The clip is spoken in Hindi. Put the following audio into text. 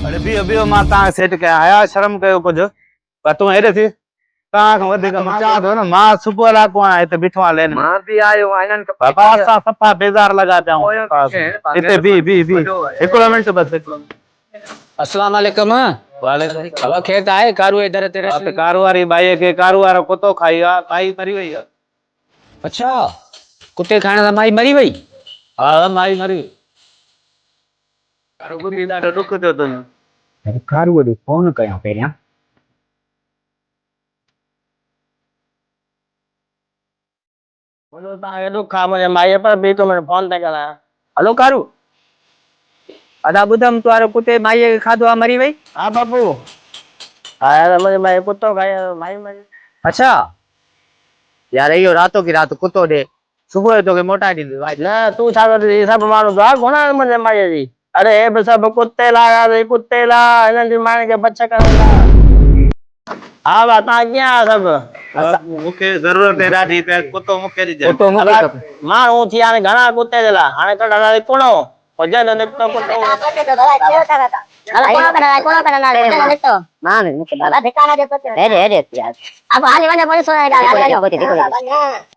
अरे भी मां ता सेट के आया शर्म कयो कुछ पर तू हेरे थी ता का वधिक चा दो ना मां सुबह ला को आए ते बिठवा लेन मां भी आयो आनन का पापा सा सफा बेजार लगा जाऊं इते भी एक मिनट बस अस्सलाम वालेकुम। वाले अब खेत आए कारू इधर तेरे तो कारू वाली बाई के कारू वारो कुत्तो खाईया बाई मरी वई है। अच्छा कुत्ते खाने दा माई मरी वई। हां माई मरी कारू बुधी दा दुख थियो तो कारू दी फोन कया पहिरियां। बोलो ता एडो खा मुझे माई पर भी तो मैंने फोन ते करा। हेलो कारू अदा बुधम तुआरो कुत्ते माई के खाधो आ मरी वई। हां बाबू आया मुझे माई कुत्तो खाया माई मरी। अच्छा यार यो रातों की रात कुत्तो दे सुबह तो के मोटा दी भाई ना तू छा ये सब मारो जा कोना मुझे माई जी अरे ए बस सब कुत्ते ला रे कुत्ते ला इनन दी माने के बच्चा करेला हां बात आ गया सब मुके जरूरत है राठी पे कुत्तो मुके दी कुत्तो मुके खपे मां हूं थी हाने घणा कुत्ते देला हाने तो डाला कोणो वजन ने तो कुत्तो कोणो करा ना रे तो ना ने मुके बाबा ठिकाना दे पते रे रे यार अब हाली वाले बड़ी सोया